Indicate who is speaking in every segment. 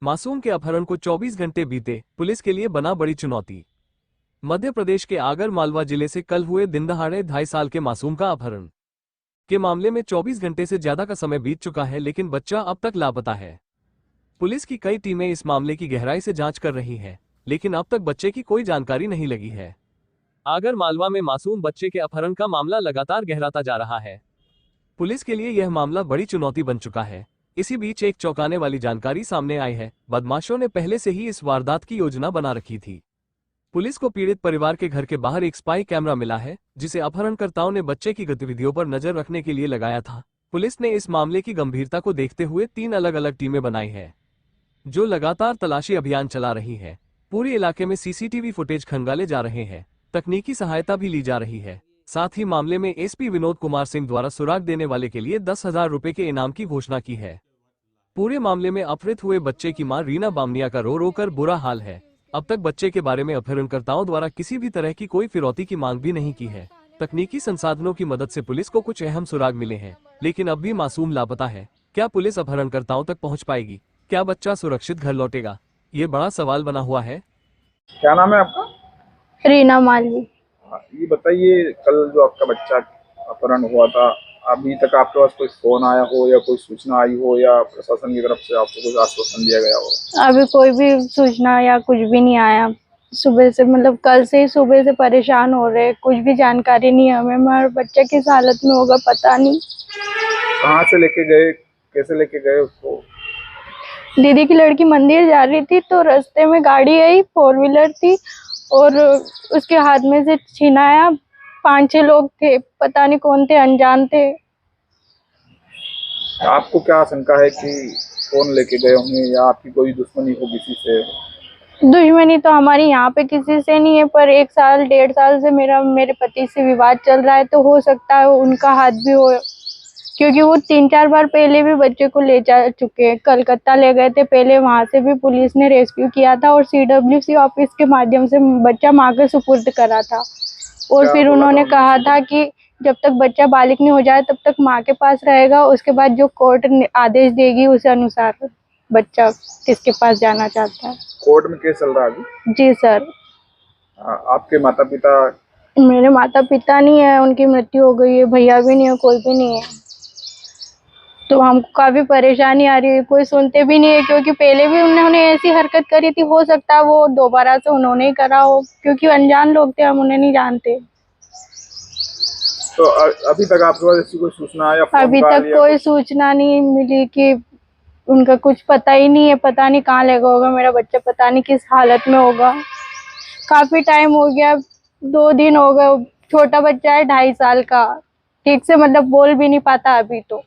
Speaker 1: मासूम के अपहरण को 24 घंटे बीते, पुलिस के लिए बना बड़ी चुनौती। मध्य प्रदेश के आगर मालवा जिले से कल हुए दिनदहाड़े 2.5 साल के मासूम का अपहरण के मामले में 24 घंटे से ज्यादा का समय बीत चुका है, लेकिन बच्चा अब तक लापता है। पुलिस की कई टीमें इस मामले की गहराई से जांच कर रही हैं, लेकिन अब तक बच्चे की कोई जानकारी नहीं लगी है। आगर मालवा में मासूम बच्चे के अपहरण का मामला लगातार गहराता जा रहा है। पुलिस के लिए यह मामला बड़ी चुनौती बन चुका है। इसी बीच एक चौंकाने वाली जानकारी सामने आई है। बदमाशों ने पहले से ही इस वारदात की योजना बना रखी थी। पुलिस को पीड़ित परिवार के घर के बाहर एक स्पाई कैमरा मिला है, जिसे अपहरणकर्ताओं ने बच्चे की गतिविधियों पर नजर रखने के लिए लगाया था। पुलिस ने इस मामले की गंभीरता को देखते हुए 3 अलग अलग टीमें बनाई है, जो लगातार तलाशी अभियान चला रही है। पूरे इलाके में सीसीटीवी फुटेज खंगाले जा रहे हैं, तकनीकी सहायता भी ली जा रही है। साथ ही मामले में एसपी विनोद कुमार सिंह द्वारा सुराग देने वाले के लिए 10,000 रुपए के इनाम की घोषणा की है। पूरे मामले में अपहृत हुए बच्चे की मां रीना बामनिया का रो रो कर बुरा हाल है। अब तक बच्चे के बारे में अपहरणकर्ताओं द्वारा किसी भी तरह की कोई फिरौती की मांग भी नहीं की है। तकनीकी संसाधनों की मदद से पुलिस को कुछ अहम सुराग मिले हैं, लेकिन अब भी मासूम लापता है। क्या पुलिस अपहरणकर्ताओं तक पहुंच पाएगी? क्या बच्चा सुरक्षित घर लौटेगा? ये बड़ा सवाल बना हुआ है।
Speaker 2: क्या नाम है आपका?
Speaker 3: रीना मालवी।
Speaker 2: ये बताइए, कल जो आपका बच्चा अपहरण हुआ था, अभी तक आपके पास कोई फोन आया हो या कोई सूचना आई हो या प्रशासन की तरफ से आपको कुछ आश्वासन दिया गया हो?
Speaker 3: अभी कोई भी सूचना या कुछ भी नहीं आया। सुबह से मतलब कल से ही सुबह से परेशान हो रहे, कुछ भी जानकारी नहीं है हमें। हमारा बच्चा किस हालत में होगा पता नहीं।
Speaker 2: कहाँ से लेके गए, कैसे लेके गए उसको?
Speaker 3: दीदी की लड़की मंदिर जा रही थी तो रास्ते में गाड़ी आई, 4 व्हीलर थी, और उसके हाथ में से छीनाया। 5-6 लोग थे, पता नहीं कौन थे, अनजान थे।
Speaker 2: आपको क्या आशंका है कि कौन लेके गए होंगे या आपकी कोई दुश्मनी हो किसी से?
Speaker 3: दुश्मनी तो हमारी यहाँ पे किसी से नहीं है, पर 1 साल 1.5 साल से मेरे पति से विवाद चल रहा है, तो हो सकता है उनका हाथ भी हो, क्योंकि वो 3-4 बार पहले भी बच्चे को ले जा चुके हैं। कलकत्ता ले गए थे पहले, वहां से भी पुलिस ने रेस्क्यू किया था और CWC ऑफिस के माध्यम से बच्चा माँ के सुपुर्द करा था। और फिर उन्होंने कहा था कि जब तक बच्चा बालिग नहीं हो जाए तब तक माँ के पास रहेगा, उसके बाद जो कोर्ट आदेश देगी उस अनुसार बच्चा किसके पास जाना चाहता है।
Speaker 2: कोर्ट में केस चल रहा है अभी?
Speaker 3: जी सर।
Speaker 2: आपके माता पिता?
Speaker 3: मेरे माता पिता नहीं है, उनकी मृत्यु हो गई है। भैया भी नहीं है, कोई भी नहीं है। तो हमको काफी परेशानी आ रही है, कोई सुनते भी नहीं है, क्योंकि पहले भी उन्होंने ऐसी हरकत करी थी। हो सकता है वो दोबारा से उन्होंने ही करा हो, क्योंकि अनजान लोग थे, हम उन्हें नहीं जानते।
Speaker 2: तो अभी तक आपके पास ऐसी कोई सूचना या
Speaker 3: अभी तक कोई सूचना नहीं मिली कि उनका कुछ पता ही नहीं है। पता नहीं कहाँ लगा होगा मेरा बच्चा, पता नहीं किस हालत में होगा। काफी टाइम हो गया, 2 दिन हो गए। छोटा बच्चा है 2.5 साल का, ठीक से मतलब बोल भी नहीं पाता अभी, तो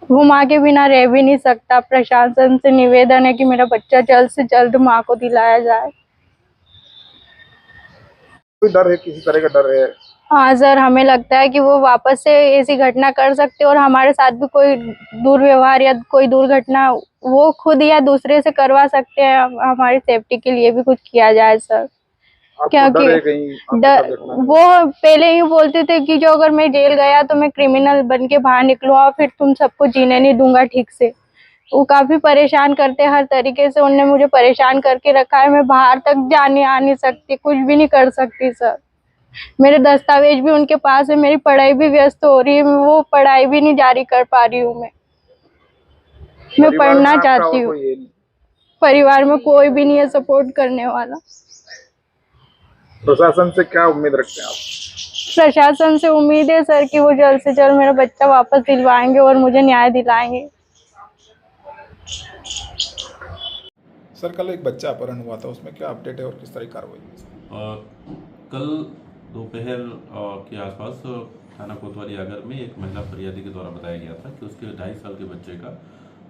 Speaker 3: वो माँ के बिना रह भी नहीं सकता। प्रशासन से निवेदन है कि मेरा बच्चा जल्द से जल्द माँ को दिलाया जाए।
Speaker 2: कोई डर है, किसी तरह का डर है?
Speaker 3: हाँ सर, हमें लगता है कि वो वापस से ऐसी घटना कर सकते और हमारे साथ भी कोई दुर्व्यवहार या कोई दुर्घटना वो खुद या दूसरे से करवा सकते हैं। हमारी सेफ्टी के लिए भी कुछ किया जाए सर। क्योंकि वो पहले ही बोलते थे कि जो अगर मैं जेल गया तो मैं क्रिमिनल बन के बाहर निकलूंगा, फिर तुम सबको जीने नहीं दूंगा ठीक से। वो काफी परेशान करते, हर तरीके से उन्होंने मुझे परेशान करके रखा है। मैं बाहर तक जाने आ नहीं सकती, कुछ भी नहीं कर सकती सर। मेरे दस्तावेज भी उनके पास है, मेरी पढ़ाई भी व्यस्त हो रही है, वो पढ़ाई भी नहीं जारी कर पा रही हूँ। मैं पढ़ना चाहती हूँ। परिवार में कोई भी नहीं है सपोर्ट करने वाला।
Speaker 2: प्रशासन से क्या उम्मीद रखते हैं आप?
Speaker 3: प्रशासन से उम्मीद है सर कि वो जल्द से जल्द मेरा बच्चा वापस दिलवाएंगे और मुझे न्याय दिलाएंगे।
Speaker 2: सर, कल एक बच्चा अपहरण हुआ था, उसमें क्या अपडेट है और किस तरह की कार्रवाई?
Speaker 4: कल दोपहर के आसपास थाना कोतवाली आगर में एक महिला फरियादी के द्वारा बताया गया था कि उसके 2.5 साल के बच्चे का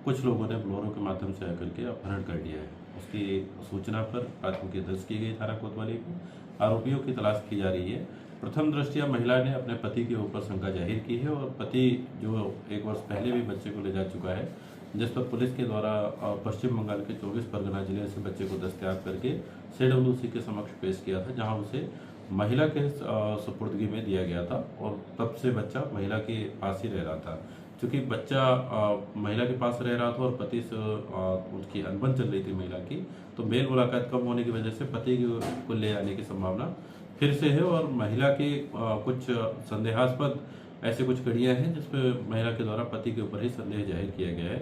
Speaker 4: कुछ लोगों ने ब्लोरो के माध्यम से आकर के अपहरण कर लिया है। उसकी सूचना पर प्राथमिकी दर्ज की गई थाना कोतवाली में। आरोपियों की तलाश की जा रही है। प्रथम दृष्टया महिला ने अपने पति के ऊपर शंका जाहिर की है और पति जो 1 वर्ष पहले भी बच्चे को ले जा चुका है, जिस पर पुलिस के द्वारा पश्चिम बंगाल के 24 परगना जिले से बच्चे को दस्तयाब करके CWC के समक्ष पेश किया था, जहां उसे महिला के सुपुर्दगी में दिया गया था और तब से बच्चा महिला के पास ही रह रहा था। चूँकि बच्चा महिला के पास रह रहा था और पति से उसकी अनबन चल रही थी महिला की, तो मेल मुलाकात कम होने की वजह से पति को ले आने की संभावना फिर से है और महिला के कुछ संदेहास्पद ऐसे कुछ कड़ियाँ हैं जिसपे महिला के द्वारा पति के ऊपर ही संदेह जाहिर किया गया है।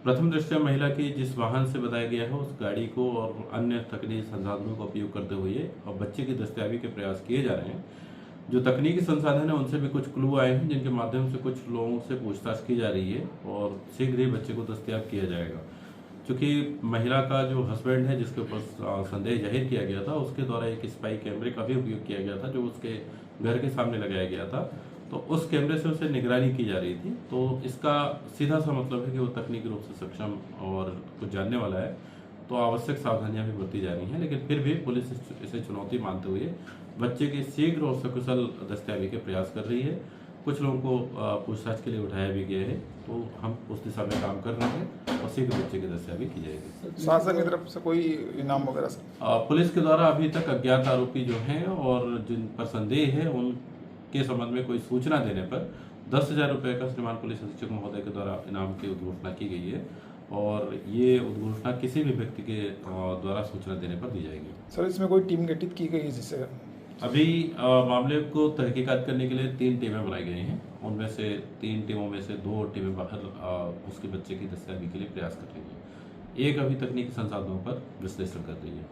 Speaker 4: प्रथम दृष्टया महिला की जिस वाहन से बताया गया है उस गाड़ी को और अन्य तकनीकी संसाधनों का उपयोग करते हुए और बच्चे की दस्तयाबी के प्रयास किए जा रहे हैं। जो तकनीकी संसाधन है उनसे भी कुछ क्लू आए हैं जिनके माध्यम से कुछ लोगों से पूछताछ की जा रही है और शीघ्र ही बच्चे को दस्तयाब किया जाएगा। क्योंकि महिला का जो हस्बैंड है जिसके ऊपर संदेह जाहिर किया गया था उसके द्वारा एक स्पाई कैमरे का भी उपयोग किया गया था जो उसके घर के सामने लगाया गया था, तो उस कैमरे से उसे निगरानी की जा रही थी। तो इसका सीधा सा मतलब है कि वो तकनीकी रूप से सक्षम और कुछ जानने वाला है, तो आवश्यक सावधानियां भी बरती जा रही हैं। लेकिन फिर भी पुलिस इसे चुनौती मानते हुए बच्चे की शीघ्र और सकुशल दस्तयाबी के प्रयास कर रही है। कुछ लोगों को पूछताछ के लिए उठाया भी गया है, तो हम उस दिशा में काम कर रहे हैं और शीघ्र बच्चे की दस्तयाबी की जाएगी।
Speaker 2: शासन की तरफ से कोई इनाम वगैरह सर?
Speaker 4: पुलिस के द्वारा अभी तक अज्ञात आरोपी जो हैं और जिन पर संदेह है उनके संबंध में कोई सूचना देने पर 10,000 रुपये का श्रीमान पुलिस अधीक्षक महोदय के द्वारा इनाम की उद्घोषणा की गई है और ये उद्घोषणा किसी भी व्यक्ति के द्वारा सूचना देने पर दी जाएगी।
Speaker 2: सर इसमें कोई टीम गठित की गई है जिससे
Speaker 4: अभी मामले को तहकीकात करने के लिए 3 टीमें बनाई गई हैं। उनमें से 3 टीमों में से 2 टीमें बाहर उसके बच्चे की दस्तयाबी के लिए प्रयास कर रही हैं। एक अभी तकनीकी संसाधनों पर विश्लेषण कर रही है।